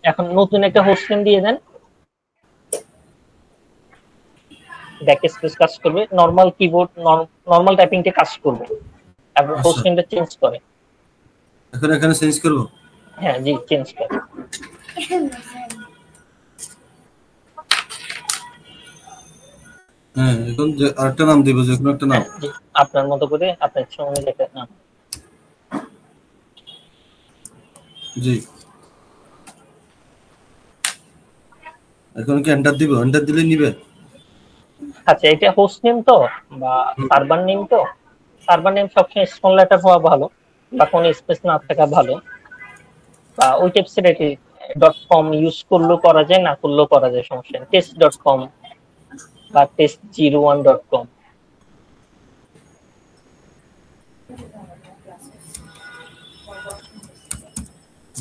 এখন নতুন একটা হোস্ট নেম দিয়ে দেন, ব্যাক স্পেস কাজ করবে, নরমাল কিবোর্ড নরমাল টাইপিংটা কাজ করবে, এবং হোস্ট আচ্ছা নেমটা চেঞ্জ করে। এখন এখানে চেঞ্জ করব। হ্যাঁ জি, চেঞ্জ করে। হ্যাঁ এখন আরেকটা নাম দিব, যে কোনো একটা নাম। হ্যাঁ জি, আপনার মতো করে আপনার ইচ্ছা অনুযায়ী একটা নাম। জি এখন কি এন্টার দিব? এন্টার দিলে নিবে? আচ্ছা, এটা হোস্ট নেম তো, বা সার্ভার নেম তো, সার্ভার নেম সবসময় স্মল লেটার হওয়া ভালো, বা কোনো স্পেস না থাকা ভালো, বা ওই টাইপসের .com ইউজ করলেও করা যায়, না করলেও করা যায়, সমস্যা নেই। test.com বা test01.com।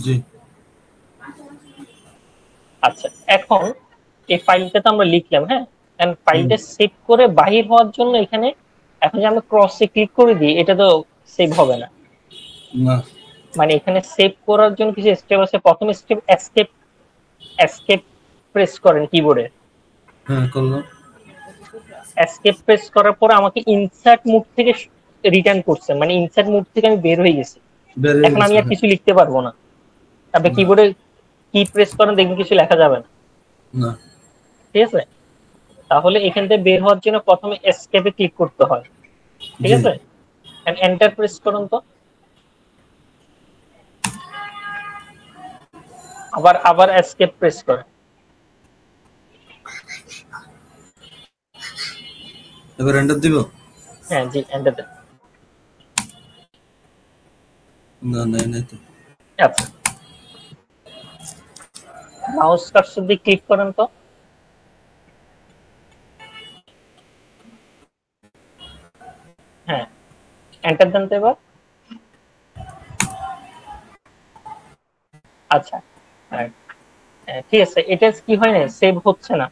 জি আচ্ছা, এখন এই ফাইলটা তো আমরা লিখলাম, হ্যাঁ, এন্ড ফাইলটা সেভ করে বাহির হওয়ার জন্য এখানে এখন যে আমরা ক্রসে ক্লিক করে দিই, এটা তো সেভ হবে না। না মানে এখানে সেভ করার জন্য কিছু স্টেপ আছে। প্রথম স্টেপ এসকেপ, এসকেপ প্রেস করেন কিবোর্ডে। হ্যাঁ করলাম। এসকেপ প্রেস করার পর আমাকে ইনসার্ট মোড থেকে রিটার্ন করছে, মানে ইনসার্ট মোড থেকে আমি বের হয়ে গেছি। বের হয়ে এখন আমি গেছে, আর হ্যাঁ। কিছু লিখতে পারবো না। আপনি না কিবোর্ডে কি প্রেস করেন, দেখবেন কিছু লেখা যাবে না, না ঠিক আছে? তাহলে এখান থেকে বের হওয়ার জন্য প্রথমে এসকেপে ক্লিক করতে হয়, ঠিক জি আছে? এন্টার প্রেস করুন তো, আবার আবার এসকেপ প্রেস করেন। এবার এন্টার দিব। হ্যাঁ জি, এন্টার দেন। না নাই নাই তো। আচ্ছা, মাউস কার্সর দিয়ে ক্লিক করেন তো। হ্যাঁ, এন্টার দেন তো এবার। আচ্ছা, হ্যাঁ, ঠিক আছে। এটা কি হয় না, সেভ হচ্ছে না।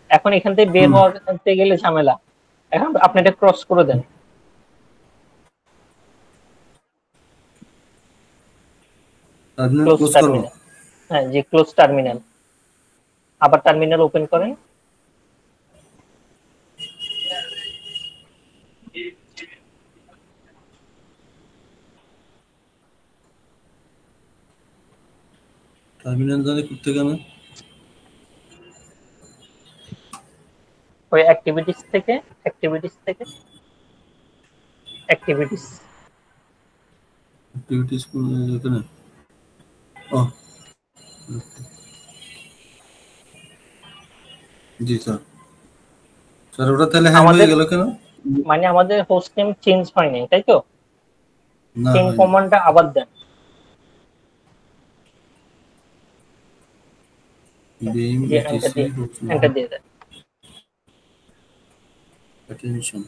এখন এখান থেকে বের হুম হওয়াতে গেলে ঝামেলা। এখন আপনি এটা ক্রস করে দেন, টার্মিনাল ক্লোজ ক্লোজ করব। টার্মিনাল। হ্যাঁ জি, ক্লোজ টার্মিনাল। আবার টার্মিনাল ওপেন করেন। টার্মিনাল জানি করতে কেন? ওই অ্যাক্টিভিটিস থেকে, অ্যাক্টিভিটিস থেকে, অ্যাক্টিভিটিস। অ্যাক্টিভিটিস এখানে। ও জি স্যার। স্যার ওটা তাহলে হ্যাং আমাদের হয়ে গেল কেন? মানে আমাদের হোস্ট নেম চেঞ্জ হয়নি, তাই তো? না সেম হয়নি। কমান্ডটা আবার দেন। বিম যে এন্টার ইটিসি দিয়ে, এন্টার দিয়ে দেন। attention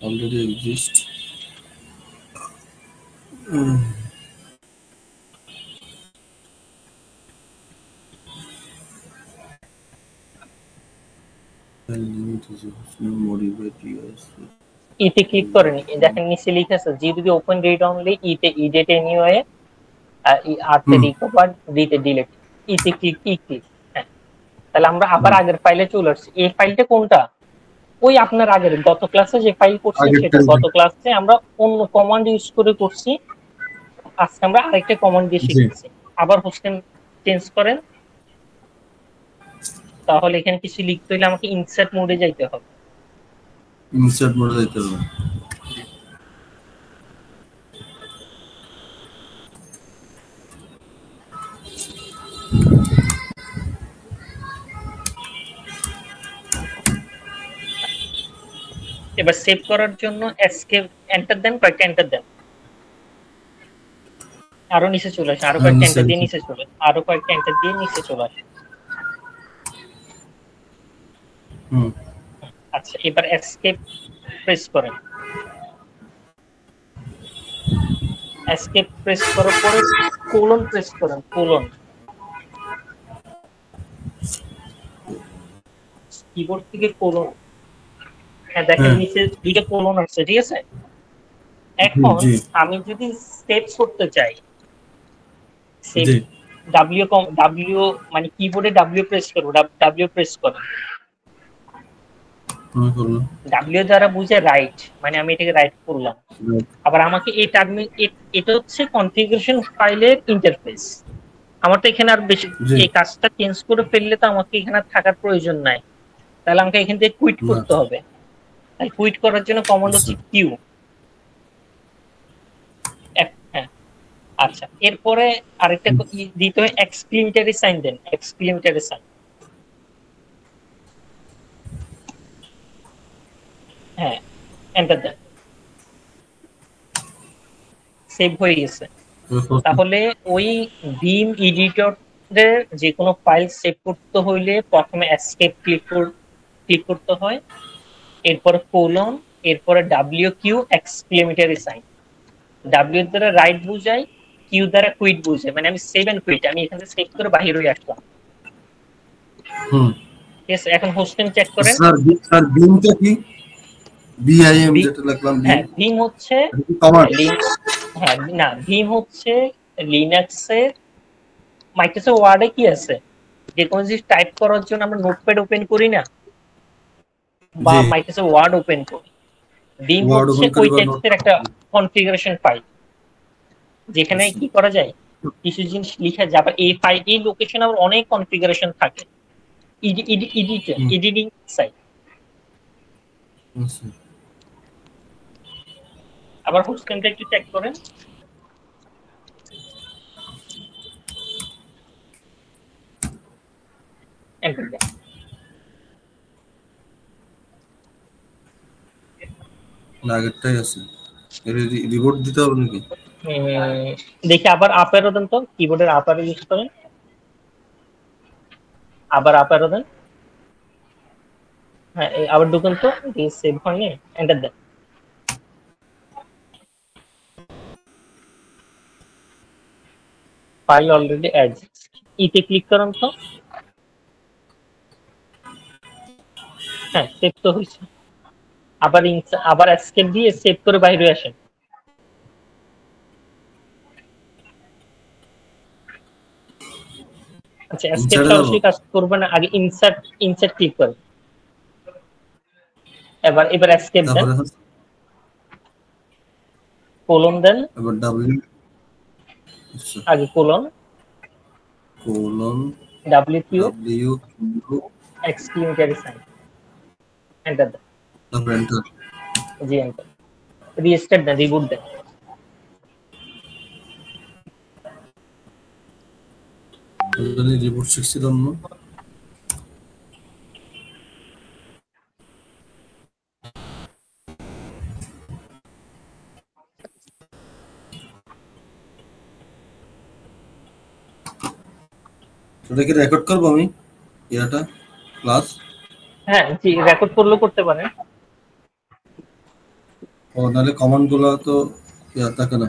already exist. Limit is modified US. ইতে ক্লিক করেন, দেখেন নিচে লিখে আছে জি যদি ওপেন রিড অনলি, ইতে ইডিট এনিওয়ে, আর তে হুম রিকভার, ডিতে ডিলিট। ইতে ক্লিক, ই ক্লিক। হ্যাঁ, তাহলে আমরা আবার আগের ফাইলে চলে আসছি। এই ফাইলটা কোনটা? ওই আপনার আগের গত ক্লাসে যে ফাইল করছি সেটা। আগেরটাই গত ক্লাসে আমরা অন্য কমান্ড ইউজ করে করছি, আজকে আমরা আরেকটা কমান্ড দিয়ে জি শিখতেছি। আবার হোস্টেল চেঞ্জ করেন, তাহলে এখানে কিছু লিখতে হলে আমাকে ইনসার্ট মোডে যাইতে হবে। ইনসার্ট মোডে যাইতে হবে। এবার সেভ করার জন্য এসকেপ, এন্টার দেন, কয়েকটা এন্টার দেন। আরো নিচে চলে আসে, আরো হ্যাঁ কয়েকটা নিচে এন্টার দিয়ে নিচে। নিচে চলে, আরো কয়েকটা এন্টার দিয়ে নিচে চলে আসে। হুম আচ্ছা, এবার এসকেপ প্রেস করেন। এসকেপ প্রেস করার পরে কোলন প্রেস করেন, কোলন। কিবোর্ড থেকে কোলন। হ্যাঁ দেখেন হ্যাঁ নিচে দুইটা কোলন আসছে, ঠিক আছে? এখন জি আমি যদি সেভ করতে চাই, সেভ জি ডাব্লিউ মানে কিবোর্ডে ডাব্লিউ প্রেস করবো, ডাব্লিউ প্রেস করো। আমি করলাম। ডাব্লিউ দ্বারা বুঝে রাইট, মানে আমি এটাকে রাইট করলাম। Right. আবার আমাকে এই টার্মিনাল, এটা হচ্ছে কনফিগারেশন ফাইলের ইন্টারফেস। আমার তো এখানে আর বেশি, জি এই কাজটা চেঞ্জ করে ফেললে তো আমাকে এখানে আর থাকার প্রয়োজন নাই, তাহলে আমাকে এখান থেকে কুইট না করতে হবে। তাই কুইট করার জন্য কমান্ড আচ্ছা হচ্ছে কিউ। হ্যাঁ, আচ্ছা, এরপরে আরেকটা দিতে হয়, এক্সক্লেমেটরি সাইন দেন, এক্সক্লেমেটরি সাইন। হ্যাঁ, এন্টার দেন, সেভ হয়ে গেছে। তাহলে ওই ভিম এডিটরের যে কোনো ফাইল সেভ করতে হইলে প্রথমে এসকেপ ক্লিক করতে হয়, এরপরে কোলন, এরপরে W Q exclamatory sign. W দ্বারা রাইট বুঝাই, কিউ দ্বারা কুইট বুঝাই, মানে আমি সেভ এন্ড কুইট, আমি এখানে সেভ করে বাহির হয়ে আসলাম। হুম ঠিক আছে, এখন হোস্টেল চেক করেন। স্যার স্যার বিমটা কি বিআইএম যেটা লিখলাম বিম হ্যাঁ, ভীম হচ্ছে কমান্ড হ্যাঁ না, ভীম হচ্ছে লিনাক্সের, মাইক্রোসফট ওয়ার্ডে কি আছে, যে কোনো জিনিস টাইপ করার জন্য আমরা নোটপ্যাড ওপেন করি না, বা জি মাইক্রোসফট ওয়ার্ড ওপেন করি। ভীম ওয়ার্ড হচ্ছে ওপেন করি ওই বা নোট টেক্সটের একটা কনফিগারেশন ফাইল, যেখানে কি করা যায়, কিছু জিনিস লিখা যায়। আবার এই ফাইল, এই লোকেশন আবার অনেক কনফিগারেশন থাকে, এডিটিং সাইট। আচ্ছা আবার হোস্টেলটা একটু চেক করেন। Enter দেন। না আগেরটাই আছে রিপোর্ট দিতে হবে নাকি দেখি আবার আপ অ্যারো দেন তো, কিবোর্ডের আপ অ্যারো ইউজ করেন, আবার আপ অ্যারো দেন। হ্যাঁ, আবার ঢুকুন তো, সেভ হয়নি, এন্টার দেন। ফাইল অলরেডি অ্যাড, ইতে ক্লিক করুন তো। হ্যাঁ, সেভ তো হয়েছে। আবার এসকেপ দিয়ে সেভ করে বাইরে আসেন। আচ্ছা, এসকেপ ইনসাইডে যাবো সরাসরি কাজ করবে না, আগে ইনসার্ট ইনসার্ট ক্লিক করেন। এবার এসকেপ দেন, তারপরে কোলন দেন, এবার ডাব্লিউ আচ্ছা আগে colon, colon W Q W exclamatory sign, enter দেন। তারপর এন্টার জি, এন্টার। রিস্টার্ট দেন, রিবুট দেন। রিপোর্ট শিখছিলাম না ওটা কি রেকর্ড করবো আমি ইয়াটা ক্লাস হ্যাঁ জি, রেকর্ড করলেও করতে পারেন। ও নাহলে কমান্ড গুলো তো ইয়া থাকে না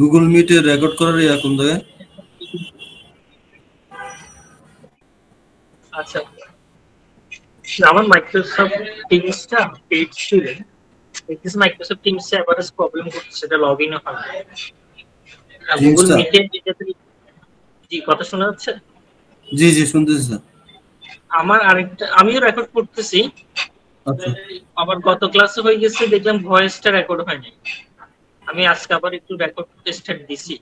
গুগল মিটে রেকর্ড করার কোন জায়গায়? আচ্ছা, আমার মাইক্রোসফট টিমসটা পেজ ছিল, দেখতেছি মাইক্রোসফট টিমসে এভারেজ প্রবলেম করছে, সেটা লগ ইন হয় না। গুগল টিমসটা? মিটে যেটাতে, জি কথা শোনা যাচ্ছে? জি জি শুনতেছি স্যার। আমার আরেকটা, আমিও রেকর্ড করতেছি, আচ্ছা আবার গত ক্লাসে হয়ে গেছে, দেখলাম ভয়েসটা রেকর্ড হয়নি। আমি আজকে আবার একটু রেকর্ড টেস্ট দিছি,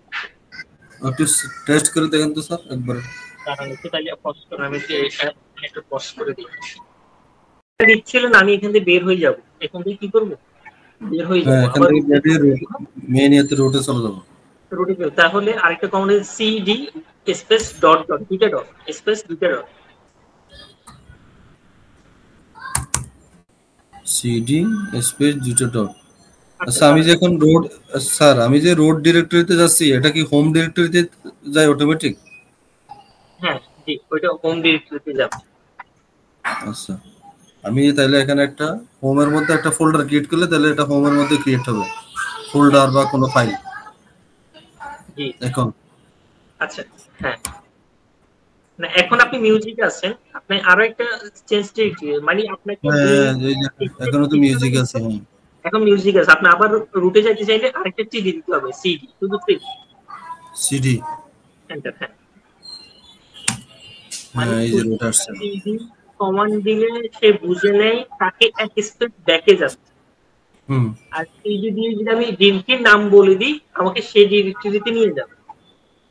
একটু টেস্ট করে দেখেন তো স্যার একবার। কারণ একটু তাইলে পজ করে আমি একটু পজ করে দিই। দিচ্ছিল না, আমি এখান থেকে বের হয়ে যাব, এখান থেকে কি করব, বের হয়ে যাব, হ্যাঁ এখান আবার থেকে বেরিয়ে মেইন ইয়াতে রোটে চলে যাবো। রুটে বের। তাহলে আরেকটা command CD space dot dot, দুইটা ডট স্পেস দুইটা ডট। সিডি স্পেস দুটো ডট। আচ্ছা আমি যে এখন রোড, স্যার আমি যে রোড ডিরেক্টরিতে যাচ্ছি এটা কি হোম ডিরেক্টরিতে যায় অটোমেটিক? হ্যাঁ জি, ওইটা হোম ডিরেক্টরিতে যাবে। আচ্ছা আমি তাহলে এখানে একটা হোমের মধ্যে একটা ফোল্ডার ক্রিয়েট করলে তাহলে এটা হোমের মধ্যে ক্রিয়েট হবে, ফোল্ডার বা কোনো ফাইল জি এখন। আচ্ছা হ্যাঁ, না এখন আপনি মিউজিক আছেন, আপনি আরো একটা চেঞ্জ, মানে আপনাকে হ্যাঁ এই যে এখনো তো মিউজিক আছে। হ্যাঁ এখন মিউজিক আছে, আপনি আবার রুটে যাইতে চাইলে আরেকটা সিডি দিতে হবে, সিডি শুধু সিডি। এন্টার। হ্যাঁ মানে হ্যাঁ এই যে রোড আসছে। সিডি কমান্ড দিলে সে বুঝে নেয় তাকে এক স্টেপ ব্যাকে যাচ্ছে। হুম আর সিডি দিয়ে যদি আমি ডিরেক্টরির নাম বলে দিই, আমাকে সেই ডিরেক্টরিতে নিয়ে যাবে।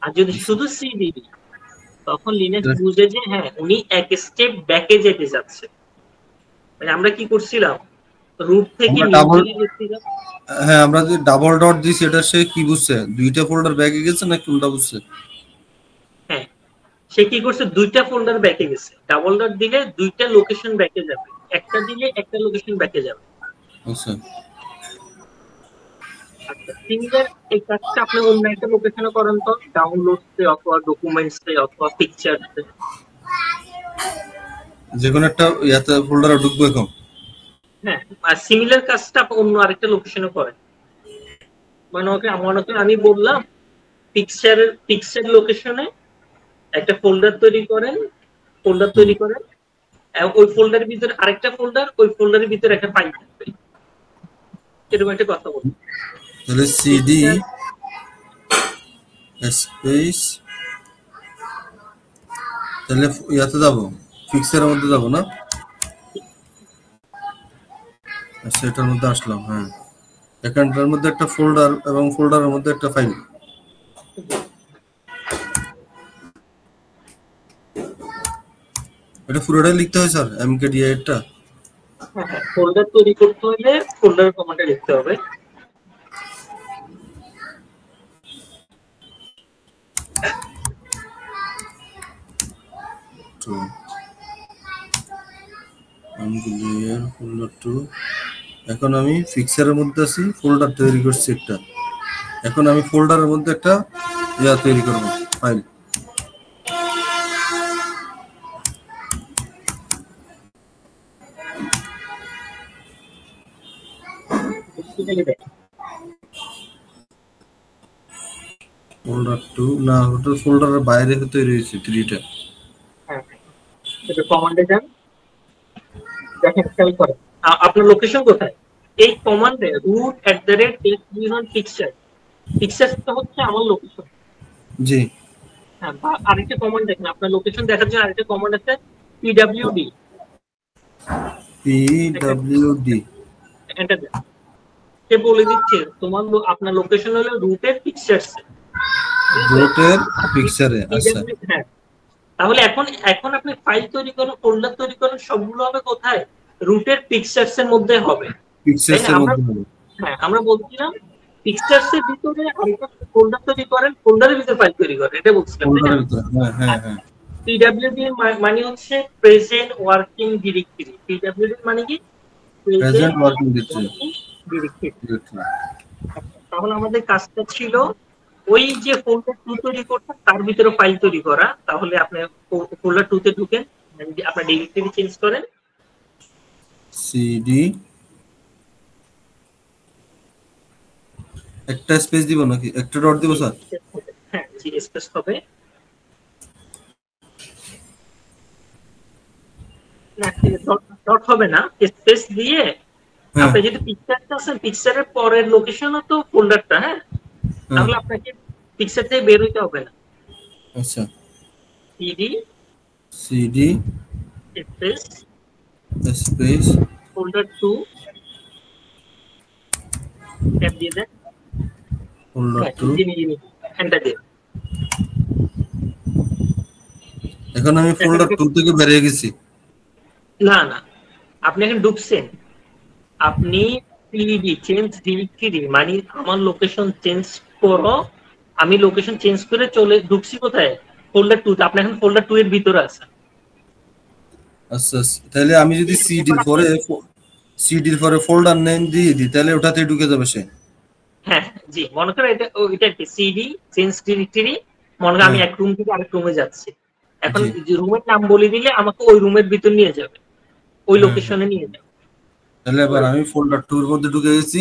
আর যদি শুধু সিডি দিই, তখন লিনাক্স বুঝে যে হ্যাঁ উনি এক স্টেপ ব্যাকে যেতে যাচ্ছে। মানে আমরা কি করছিলাম, রুট থেকে আমরা ডাবল, মিউজিকে গেছিলাম। হ্যাঁ আমরা যে ডাবল ডট দিছি এটা সে কি বুঝছে, দুইটা ফোল্ডার ব্যাকে গেছে না কোনটা বুঝছে? হ্যাঁ সে কি করছে, দুইটা ফোল্ডার ব্যাকে গেছে। ডাবল ডট দিলে দুইটা লোকেশন ব্যাকে যাবে, একটা দিলে একটা লোকেশন ব্যাকে যাবে। আচ্ছা আচ্ছা সিমিলার এই কাজটা আপনি অন্য একটা লোকেশনে করেন তো, ডাউনলোডসে অথবা ডকুমেন্টসে অথবা পিকচারসে। যে কোনো একটা ইয়াতে ফোল্ডারে ঢুকবো এখন। হ্যাঁ আর সিমিলার কাজটা আপনি অন্য আরেকটা লোকেশনে করেন। মানে ওকে আমি বললাম পিকচার লোকেশনে একটা ফোল্ডার তৈরি করেন, ওই ফোল্ডারের ভিতরে আরেকটা ফোল্ডার, ওই ফোল্ডারের ভিতরে একটা ফাইল থাকবে, এরকম একটা কথা বলুন। তাহলে সিডি স্পেস, তাহলে ইয়াতে যাবো পিকচারের মধ্যে যাবো না? সেটার মধ্যে আসলাম। হ্যাঁ এখানটার মধ্যে একটা ফোল্ডার এবং ফোল্ডারের মধ্যে একটা ফাইল। এটা পুরোটাই লিখতে হয় স্যার এমকেডিআই এরটা? হ্যাঁ হ্যাঁ, ফোল্ডার তৈরি করতে হলে ফোল্ডার কমান্ডটা লিখতে হবে। তো আনগুলিয়ার ফোল্ডার টু, এখন আমি পিকচারের মধ্যে আছি, ফোল্ডার তৈরি করছি একটা। এখন আমি ফোল্ডারের মধ্যে একটা ইয়া তৈরি করব, ফাইল। ফোল্ডার টু না, ওটা ফোল্ডারের বাইরে তৈরি হয়েছে থ্রিটা। হ্যাঁ এটা কমান্ডে যান, দেখেন খেয়াল করেন আপনার লোকেশন কোথায়। এই কমান্ডে root@text পিকচারটা হচ্ছে আমার লোকেশন। জি হ্যাঁ বা আরেকটা কমান্ড দেখেন, আপনার লোকেশন দেখার জন্য আরেকটা কমান্ড আছে pwd, পিডব্লিউডি। এন্টার দেন। সে বলে দিচ্ছে তোমার আপনার লোকেশন হলো রুটের পিকচারসে, রুটের পিকচারে। আচ্ছা হ্যাঁ তাহলে এখন আপনি ফাইল তৈরি করেন, ফোল্ডার তৈরি করেন, সবগুলো হবে কোথায়, রুটের পিকচারস এর মধ্যে হবে। পিকচারস এর মধ্যে হবে। হ্যাঁ আমরা বলছিলাম পিকচারস এর ভিতরে আরেকটা ফোল্ডার তৈরি করেন, ফোল্ডারের ভিতরে ফাইল তৈরি করেন, এটা বলছিলাম। ফোল্ডারের ভিতরে হ্যাঁ হ্যাঁ হ্যাঁ। পিডব্লিউডি মানে হচ্ছে প্রেজেন্ট ওয়ার্কিং ডিরেক্টরি। পিডব্লিউডি মানে কি, প্রেজেন্ট ওয়ার্কিং ডিরেক্টরি। তাহলে আমাদের কাজটা ছিল ওই যে ফোল্ডার 2 তৈরি করতেন তার ভিতরে ফাইল তৈরি করা। তাহলে আপনি ফোল্ডার 2 তে ঢুকেন, আপনার ডিরেক্টরি চেঞ্জ করেন, সিডি একটা স্পেস দিব নাকি একটা ডট দিব স্যার? হ্যাঁ জি স্পেস হবে না, ডট হবে না, স্পেস দিয়ে হ্যাঁ আপনি যদি পিকচারটা আছেন পিকচারের পরের লোকেশনও তো ফোল্ডারটা, হ্যাঁ হ্যাঁ তাহলে আপনাকে পিকচার থেকে বের হইতে হবে না। আচ্ছা CD CD space space folder 2 tab দিয়ে দেন, ফোল্ডার হ্যাঁ টু। এন্টার দিয়ে। এখন আমি ফোল্ডার 2 থেকে বেরিয়ে গেছি। না না, আপনি এখন ঢুকছেন, আপনি সিডি চেঞ্জ ডিরেক্টরি মানে আমার লোকেশন চেঞ্জ করো, আমি লোকেশন চেঞ্জ করে চলে ঢুকছি কোথায়, ফোল্ডার 2 তে। আপনি এখন ফোল্ডার 2 এর ভিতরে আছেন। আচ্ছা তাহলে আমি যদি সিডির পরে ফোল্ডার নেম দিয়ে দিই তাহলে ওটাতে ঢুকে যাবে সে? হ্যাঁ জি, মনে করেন এটা কি সিডি চেঞ্জ ডিরেক্টরি, মনে করেন আমি হ্যাঁ এক রুম থেকে আরেক রুমে যাচ্ছি, এখন জি রুমের নাম বলে দিলে আমাকে ওই রুমের ভিতর নিয়ে যাবে, ওই হ্যাঁ হ্যাঁ। লোকেশনে নিয়ে যাবে। তাহলে এবার আমি ফোল্ডার 2 এর মধ্যে ঢুকে গেছি।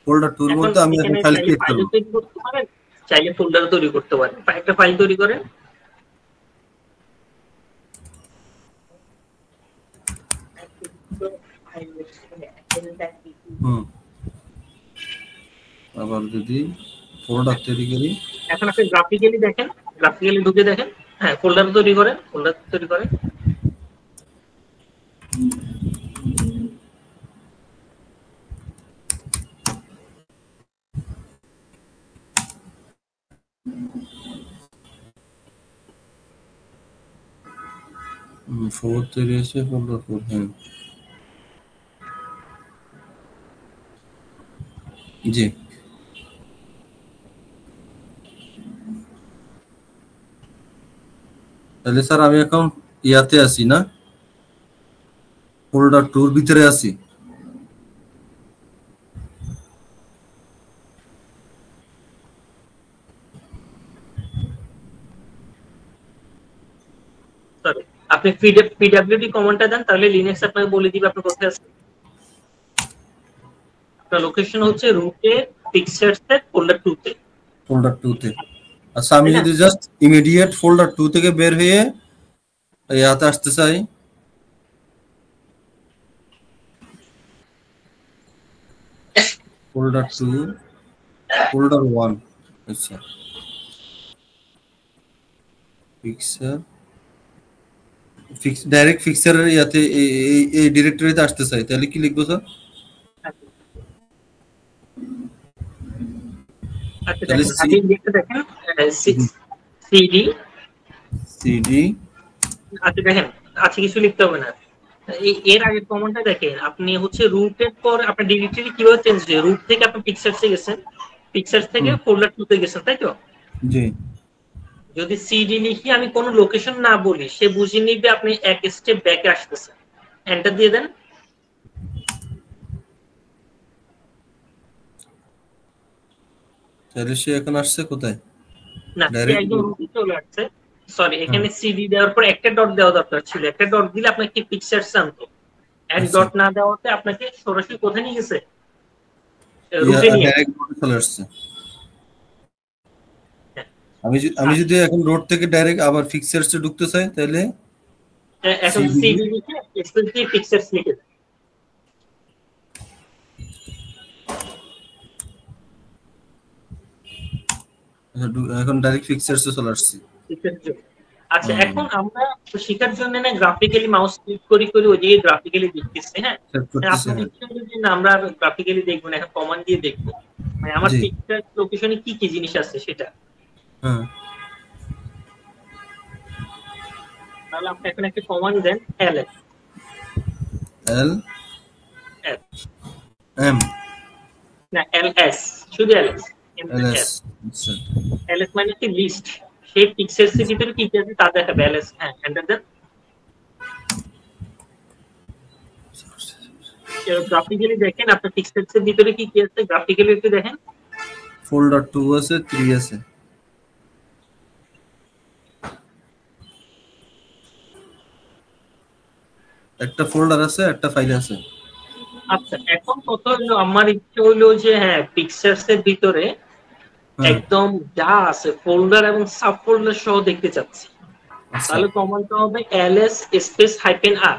ফোল্ডার 2 এর এখন মধ্যে আমি এখন এখানে ফাইল চাইলে ক্রিয়েট করব। ফাইলও তৈরি করতে পারেন, চাইলে ফোল্ডারও তৈরি করতে পারেন। একটা ফাইল তৈরি করেন, হুম আবার যদি ফোল্ডার তৈরি করি এখন আপনি গ্রাফিক্যালি দেখেন, গ্রাফিক্যালি ঢুকে দেখেন, হ্যাঁ ফোল্ডার তৈরি করেন, ফোল্ডার তৈরি করেন। ফোর তৈরি হয়েছে ফোল্ডার 4 হ্যাঁ জি। তাহলে স্যার আমি এখন ইয়াতে আছি না, ফোল্ডার 2 এর ভিতরে আছি। সরি, আপনি পিডব্লিউডি কমান্ডটা দেন, তাহলে লিনাক্স আপনাকে বলে দিবে আপনি কোথায় আছেন। আপনার লোকেশন হচ্ছে রুটে পিকচারস এর ফোল্ডার 2 তে, ফোল্ডার 2 তে। আচ্ছা আমি তাই না? যদি জাস্ট ইমিডিয়েট ফোল্ডার 2 থেকে বের হয়ে ইয়াতে আসতে চাই, ফোল্ডার 2 ফোল্ডার 1 আচ্ছা পিকচার ডাইরেক্ট ফিক্সারের ইয়াতে এই ডিরেক্টরিতে আসতে চাই তাহলে কি লিখবো স্যার? আচ্ছা তাহলে দেখেন, আপনি লিখতে দেখেন সিডি, সিডি আচ্ছা দেখেন, আচ্ছা কিছু লিখতে হবে না। এর আগের কমান্ডটা দেখেন, আপনি হচ্ছে রুটের পর আপনার ডিরেক্টরি কিভাবে চেঞ্জ হয়, রুট থেকে আপনি পিকচারসে গেছেন, পিকচার্স থেকে ফোল্ডার 2 তে গেছেন, তাই তো? জি যদি সিডি লিখি আমি কোনো লোকেশন না বলি, সে বুঝিয়ে নিবে আপনি এক স্টেপ ব্যাকে আসতেছেন। এন্টার দিয়ে দেন, তাহলে সে এখন আসছে কোথায়? না সে ডাইরেক্ট একদম রুটে চলে আসছে। সরি, এখানে সিডি দেওয়ার পর একটা ডট দেওয়া দরকার ছিল, একটা ডট দিলে আপনাকে পিকচার্স আনতো, এক আচ্ছা ডট না দেওয়াতে আপনাকে সরাসরি কোথায় নিয়ে গেছে, রুটে নিয়ে গেছে। ডাইরেক্ট চলে আসছে। হ্যাঁ। আমি যদি এখন রোড থেকে ডাইরেক্ট আবার ফিক্সারসে ঢুকতে চাই তাহলে এখন সিডি সিডি লিখে স্পেস দিয়ে পিকচার্স লিখে দেন। এখন ডাইরেক্ট ফিক্সারসে চলে আসছি। আচ্ছা এখন আমরা শেখার জন্য না গ্রাফিক্যালি মাউস ক্লিক করি করি ওই দিকে গ্রাফিক্যালি দেখতেছি, হ্যাঁ সেভ করতেছি আপনার হ্যাঁ ইচ্ছা হলে যে না আমরা গ্রাফিক্যালি দেখবো না, এখন কমান্ড দিয়ে দেখবো, মানে আমার জি পিকচার লোকেশনে কি কি জিনিস আছে সেটা। হ্যাঁ তাহলে আপনি এখন একটা কমান্ড দেন, ls এল এম না ls, শুধু ls, এল এস আচ্ছা ls মানে কি লিস্ট, সেই পিকচার্স এর ভিতরে কি কি আছে তা দেখাবে ls, হ্যাঁ এন্টার দেন। গ্রাফিক্যালি দেখেন আপনার পিকচার্স এর ভিতরে কি কি আছে, গ্রাফিক্যালি একটু দেখেন। ফোল্ডার 2 আছে 3 আছে, একটা ফোল্ডার আছে একটা ফাইল আছে। আচ্ছা, এখন কত হলো, আমার ইচ্ছে হইলো যে হ্যাঁ পিকচার্স এর ভিতরে হ্যাঁ একদম যা আছে ফোল্ডার এবং সাব ফোল্ডার সহ দেখতে চাচ্ছি। আচ্ছা, তাহলে কমান্ডটা হবে ls space hyphen R,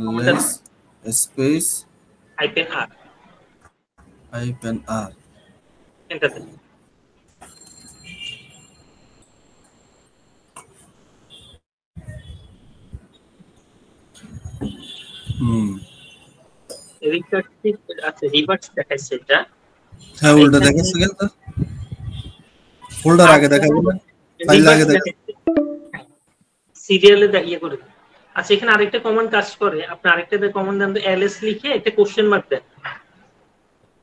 কমান্ডটা ls space hyphen R, hyphen R. Enter দেন। হুম, রিকার্সিভ আছে, রিভার্স দেখাইছে এটা। হ্যাঁ আর উল্টা এখানে দেখাচ্ছে কেন? ফোল্ডার আগে দেখাবো না, ফাইল রিভার্স আগে দেখাবো? দেখাইছে, সিরিয়ালে ইয়ে করে দিন। আচ্ছা, এখানে আরেকটা কমান্ড কাজ করে, আপনি আরেকটা কমান্ড দেন, ls লিখে একটা কোশ্চেন মার্ক দেন,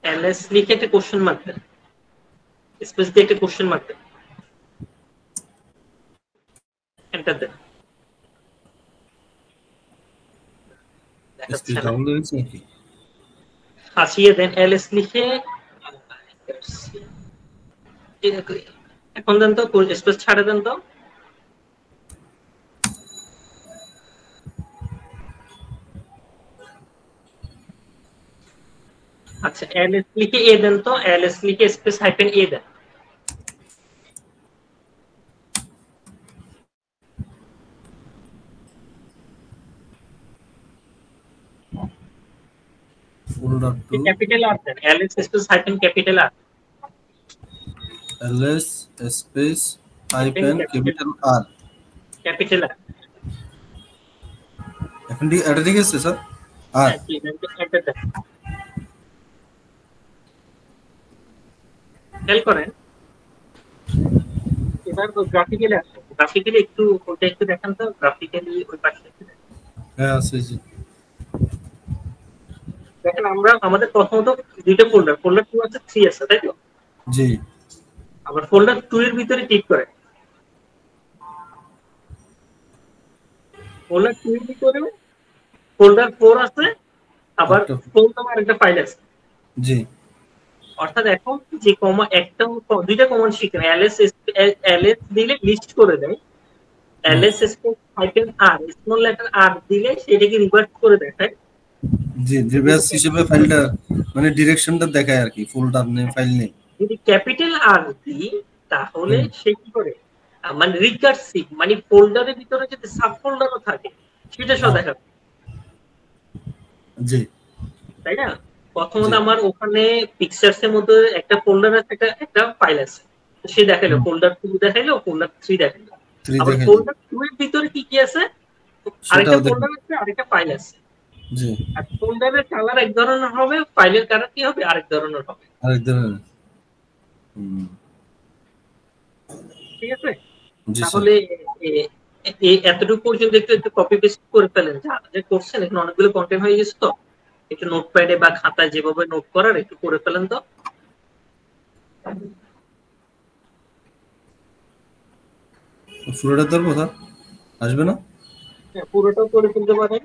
ls লিখে একটা কোশ্চেন মার্ক দেন, স্পেস দিয়ে একটা কোশ্চেন মার্ক দেন, এন্টার দেন। স্পেস দেখাচ্ছে না, ডাউন হয়েছে নাকি? আসিয়ে দেন ls লিখে, এখন দেন তো, স্পেস ছাড়ে দেন তো। আচ্ছা, ls লিখে এ দেন তো, ls লিখে স্পেস হাইফেন এ দেন। ফোল্ডার টু ক্যাপিটাল আর দেন, ls space hyphen capital R, ls space hyphen capital R. Capital R. এখন ঠিক, এটা ঠিক আছে স্যার? আর হ্যাঁ, প্লিজ এন্টার দেন। খেয়াল করেন, এবার গ্রাফিক্যালি আসুন, গ্রাফিক্যালি একটু ওটা একটু দেখান তো, গ্রাফিক্যালি ওই পাশে একটু দেখান। হ্যাঁ আছে জি। দেখেন, আমরা আমাদের প্রথমত দুইটা ফোল্ডার, ফোল্ডার 2 আছে, 3 আছে, তাই তো? জি আবার ফোল্ডার 2 এর ভিতরে ক্লিক করেন, ফোল্ডার 2 এর ভিতরে ফোল্ডার 4 আছে, আবার একটা, 4 নামের একটা ফাইল আছে। জি অর্থাৎ এখন যে একটা দুইটা কমান্ড শিখেন, ls দিলে লিস্ট করে দেয়, হুম, ls space hyphen R small letter আর দিলে সেটাকে রিভার্স করে দেখায়। জি রিভার্স হিসেবে ফাইলটা মানে ডিরেকশনটা দেখায় আর কি, ফোল্ডার নেম ফাইল নেম। যদি ক্যাপিটাল আর দিই তাহলে হুম, সে কি করে, মানে রিকার্সিভ, মানে ফোল্ডারের ভিতরে যদি সাব ফোল্ডারও থাকে সেটা সব হ্যাঁ দেখাবে, জি তাই না? প্রথমত জি আমার ওখানে পিকচার্স এর মধ্যে একটা ফোল্ডার আছে, একটা ফাইল আছে, তো সে দেখাইলো ফোল্ডার 2, দেখাইলো ফোল্ডার 3, দেখাইলো। 3 আবার দেখাইলো, ফোল্ডার 2 এর ভিতরে কি কি আছে, আরেকটা সেটাও দেখুন। ফোল্ডার আছে, আরেকটা ফাইল আছে। জি আর ফোল্ডারের কালার এক ধরনের হবে, ফাইলের কালার কি হবে আরেক ধরনের হবে। আরেক ধরনের। হুম, ঠিক আছে? জি স্যার। তাহলে এতটুকু পর্যন্ত একটু একটু কপি পেস্ট করে ফেলেন, যা যে করছেন এখানে অনেকগুলো কন্টেন্ট হয়ে গেছে, তো একটু নোটপ্যাডে বা খাতায় যেভাবে নোট করার একটু করে ফেলেন তো। পুরোটা ধরবো স্যার? আসবে না? হ্যাঁ, পুরোটাও করে ফেলতে পারেন।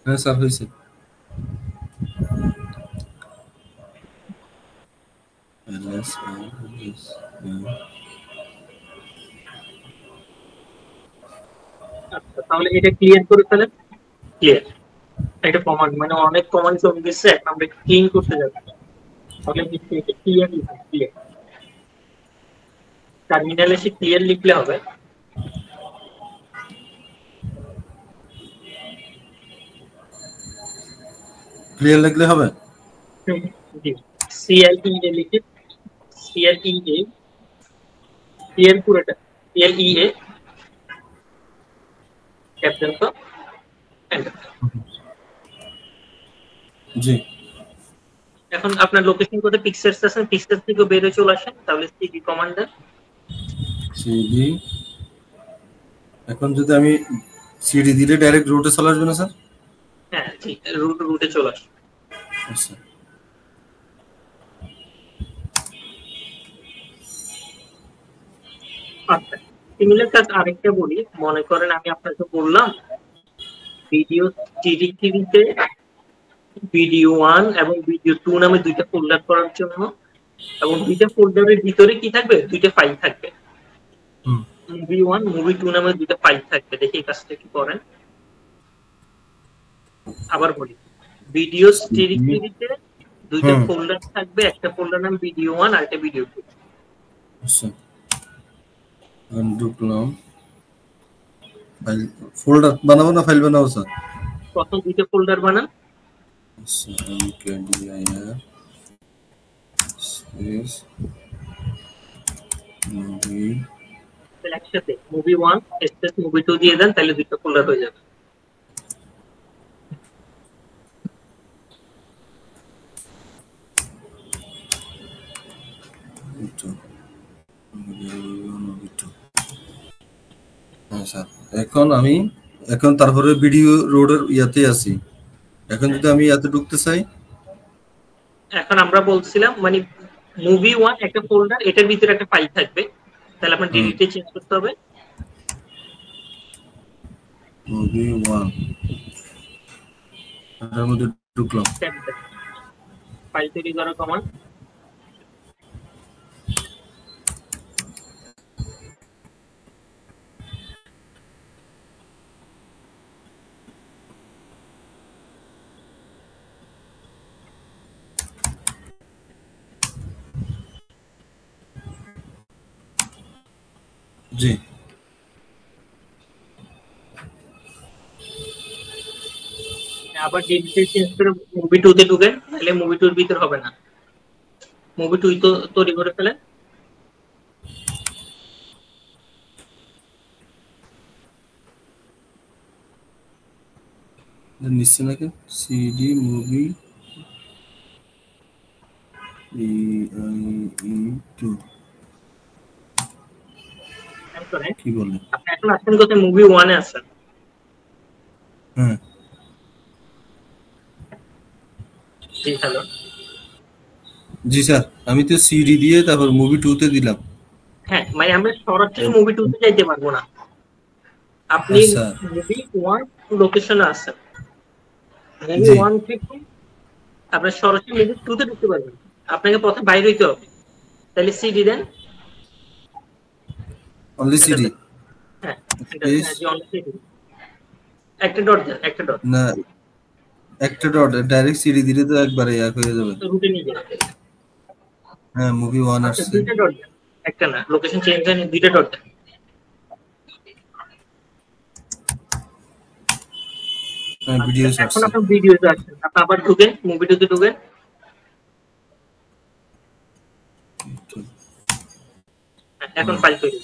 হ্যাঁ স্যার হয়েছে। LS, আচ্ছা, তাহলে এটা ক্লিয়ার করে ফেলেন। ক্লিয়ার, একটা কমান্ড, মানে অনেক কমান্ড জমে গেছে, এখন আমরা ক্লিন করতে যাচ্ছি। তাহলে ক্লিয়ার লিখুন, ক্লিয়ার। টার্মিনালে এসে ক্লিয়ার লিখলে হবে। ক্লিয়ার লিখলে হবে? জি, CLEA লিখে, CLEA, ক্লিয়ার পুরোটা, CLEA ক্যাপ্টেন তো, enter। জি এখন আপনার লোকেশন কোথায় পিক্সেলস আছেন, পিক্সেলস থেকে বের হয়ে চলে আসেন, তাহলে সিডি কমান্ডার সিডি। এখন যদি আমি সিডি দিলে ডাইরেক্ট রুটে চলে আসবে না স্যার? হ্যাঁ ঠিক, রুটে চলে আসেন। আচ্ছা আচ্ছা, সিমিলার কাজ আরেকটা বলি। মনে করেন আমি আপনাকে বললাম ভিডিও ডিরেক্টরিতে ভিডিও 1 এবং ভিডিও 2 নামে দুইটা ফোল্ডার করার জন্য, এবং দুইটা ফোল্ডারের ভিতরে কি থাকবে, দুইটা ফাইল থাকবে, হুম মুভি 1 মুভি 2 নামে দুইটা ফাইল থাকবে। দেখি এই কাজটা কি করেন। আবার বলি, ভিডিও ডিরেক্টরিতে দুইটা হুম ফোল্ডার থাকবে, একটা ফোল্ডার নাম ভিডিও 1 আর একটা ভিডিও 2। আচ্ছা ঢুকলাম। ফাইল ফোল্ডার বানাবো না ফাইল বানাবো স্যার? প্রথম দুইটা ফোল্ডার বানান। আচ্ছা mkdir স্পেস মুভি তাহলে একসাথে মুভি 1 স্পেস মুভি 2 দিয়ে দেন, তাহলে দুইটা ফোল্ডার হয়ে যাবে। হ্যাঁ স্যার। এখন তারপরে ভিডিও রোডের ইয়াতে আছি। এখন যদি আমি ইয়াতে ঢুকতে চাই, এখন আমরা বলছিলাম মানে মুভি 1 একটা ফোল্ডার, এটার ভিতরে একটা ফাইল থাকবে, তাহলে আপনার ডিরেক্টরি চেঞ্জ করতে হবে। মুভি 1 এর মধ্যে ঢুকলাম। ফাইল তৈরি করার কমান্ড, জি আবার ডিরেক্টরি চেঞ্জ করে মুভি 2 তে ঢুকেন, তাহলে মুভি 2 এর ভিতর হবে না। মুভি 2 তো তৈরি করে ফেলেন। নিশ্চয় নাকি সিডি মুভি টু কি বলে? আপনি এখন আসেন কোথায়, মুভি 1 এ আছেন। হ্যাঁ জি হ্যালো। জি স্যার, আমি তো সিডি দিয়ে তারপর মুভি 2 তে দিলাম। হ্যাঁ মানে আমরা সরাসরি মুভি 2 তে যাইতে পারবো না। আপনি আচ্ছা মুভি 1 লোকেশনে আছেন, মুভি জি 1 থেকে আপনি সরাসরি মুভি 2 তে ঢুকতে পারবেন। আপনাকে প্রথমে বাইরে হইতে হবে, তাহলে সিডি দেন। অনলি সিডি হ্যাঁ প্লিজ জি অনলি সিডি, একটা ডট দেন, একটা ডট না একটা ডট ডাইরেক্ট সিডি দিলে তো একবারে এক হয়ে যাবে। রুটে নিয়ে যান। হ্যাঁ মুভি 1 আচ্ছা আসছে। দুইটা ডট দেন, একটা না, লোকেশন চেঞ্জ হয়নি, দুইটা ডট দেন। হ্যাঁ ভিডিও এখন আসছে। আপনার ভিডিওতে আসছেন, আপনি আবার ঢুকেন মুভি 2 তে ঢুকেন। এখন ফাইল তৈরি।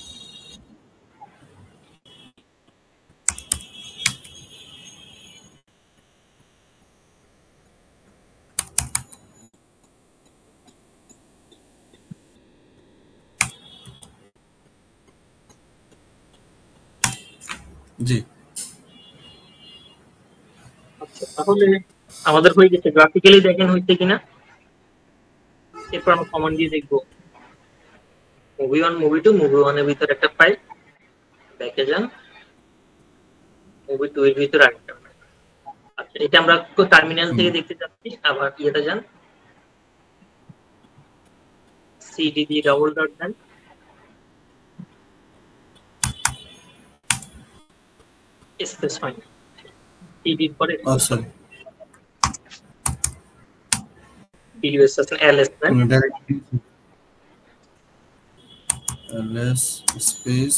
জি আচ্ছা তাহলে আমাদের হয়ে গেছে, গ্রাফিক্যালি দেখেন হইছে কিনা। এরপর আমরা কমান্ড দিয়ে দেখবো মুভি 1 মুভি 2, মুভি 1 এর ভিতরে একটা ফাইল, ব্যাকে যান, মুভি 2 এর ভিতরে আরেকটা ফাইল। আচ্ছা এটা আমরা টার্মিনাল থেকে দেখতে যাচ্ছি। আবার ইয়েতে যান, সিডি দিয়ে ডাবল ডট দেন, স্পেস ফাইল সিডি পরে আচ্ছা ভিডিও সেকশন এলএস দেন, direct LS space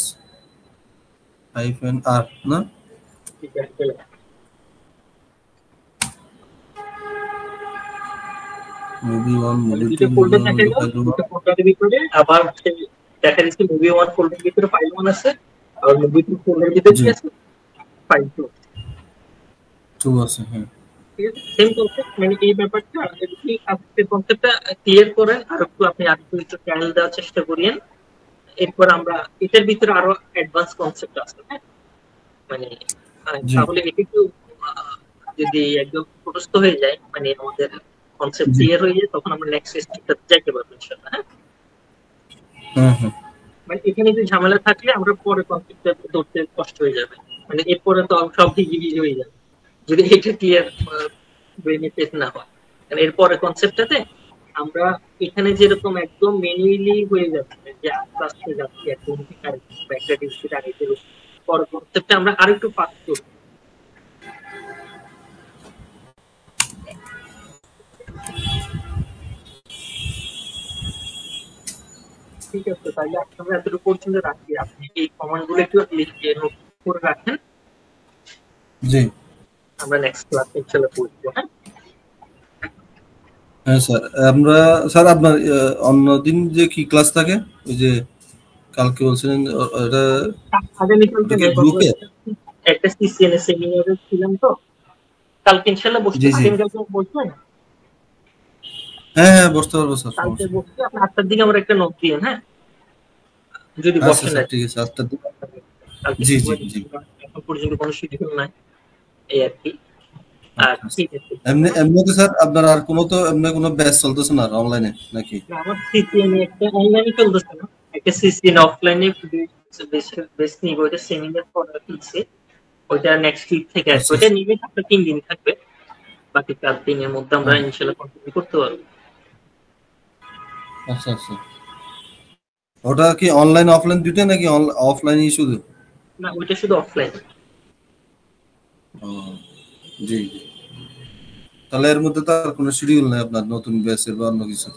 hyphen R না মুভি 1 মুভি 2 ফোল্ডার দেখা গেল, দুটো ফোল্ডারের ভিতরে আবার দেখা যাচ্ছে মুভি 1 ফোল্ডারের ভিতরে ফাইল 1 আছে, আর মুভি 2 ফোল্ডারের ভিতরে কি আছে, ফাইল 2 2 আছে। হ্যাঁ ঠিক আছে, সেম কনসেপ্ট, মানে এই ব্যাপারটা যদি আজকের কনসেপ্টটা ক্লিয়ার করেন আর একটু আপনি আর একটু ট্রায়াল দেওয়ার চেষ্টা করিয়েন, এরপর আমরা এটার ভিতরে আরো অ্যাডভান্স কনসেপ্ট আছে, হ্যাঁ, মানে জি। তাহলে এটা একটু যদি একদম মুখস্থ হয়ে যায়, মানে আমাদের কনসেপ্ট জি। ক্লিয়ার হয়ে যায়, তখন আমরা নেক্সট স্টেপটা যাইতে পারবো ইনশাআল্লাহ, হ্যাঁ। হুম হুম। মানে এখানে যে ঝামেলা থাকলে আমরা পরে কনসেপ্টটা ধরতে কষ্ট হয়ে যাবে, মানে এরপরে তো সব ভিজি ভিজি হয়ে যাবে যদি এটা ক্লিয়ার ব্রেনে পেট না হয়। কারণ এরপরে কনসেপ্টটাতে আমরা এখানে যেরকম একদম ম্যানুয়ালি হয়ে যাচ্ছে যে আস্তে আস্তে যাচ্ছি একটা থেকে আরেকটা বা একটা ডিশ থেকে আরেকটা ডিশ, পরে কনসেপ্টে আমরা আরেকটু ফাস্ট করব। ঠিক আছে, তাহলে আমরা এতটুকু পর্যন্ত রাখি, আপনি এই কমান্ড গুলো একটু লিখে নোট করে রাখেন, জি। আমরা নেক্সট ক্লাসে ইনশাআল্লাহ পড়বো, হ্যাঁ। হ্যাঁ স্যার, আমরা স্যার আপনার অন্যদিন যে কি ক্লাস থাকে, ওই যে কালকে বলছিলেন এটা, আগামীকালকে ওটা কি নেই, গ্রুপে? একটা সিসিএন সেমিনারে ছিলাম তো, কালকে ইনশাআল্লাহ বসতে জি জি। পারেন, কালকে বসবেন? হ্যাঁ হ্যাঁ, বসতে পারবো স্যার, কালকে সমস্যা নেই। বসতে আপনি 8টার দিকে আমার একটা নোট দিন, হ্যাঁ, যদি আচ্ছা বসেন স্যার, আর কি। ঠিক আছে, 8টার দিকে। কালকে জি জি সময় জি। দিচ্ছি, এখন পর্যন্ত কোনো শিডিউল নাই, এই আর কি। আর আচ্ছা আচ্ছা। ঠিক আছে এমনি ইনশাআল্লাহ। এমনি তো স্যার আপনার আর কোনো তো এমনি কোনো ব্যাচ চলতেছে না অনলাইনে নাকি? না, আমার সিসিএন একটা অনলাইনে চলতেছে না, একটা সিসিএন অফলাইনে বেশ নিব, ওইটা সেমিনার করা হচ্ছে, ওইটা নেক্সট উইক থেকে আসবে, আচ্ছা ওইটা আচ্ছা। নিবে আপনার 3 দিন থাকবে, বাকি 4 দিনের মধ্যে আমরা হ্যাঁ। ইনশাআল্লাহ কন্টিনিউ করতে পারবো। আচ্ছা আচ্ছা। ওটা কি অনলাইন অফলাইন দুটোই নাকি অফলাইনই শুধু? না, ওইটা শুধু অফলাইন। ও, জি জি। তাহলে এর মধ্যে তো আর কোনো শিডিউল নাই আপনার নতুন ব্যাচের বা অন্য কিছু?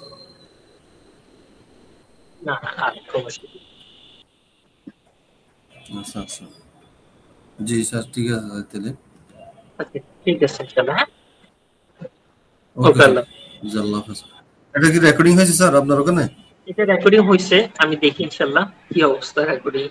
না না, আর সমস্যা নেই। আচ্ছা আচ্ছা। জি স্যার, ঠিক আছে তাহলে। আচ্ছা, ঠিক আছে ইনশাআল্লাহ, হ্যাঁ। ওকে ওকে, স্যার। আল্লাহ। জি, আল্লাহ হাফেজ। এটা কি রেকর্ডিং হয়েছে স্যার আপনার ওখানে? এটা রেকর্ডিং হয়েছে, আমি দেখি ইনশাআল্লাহ কি অবস্থা রেকর্ডিং।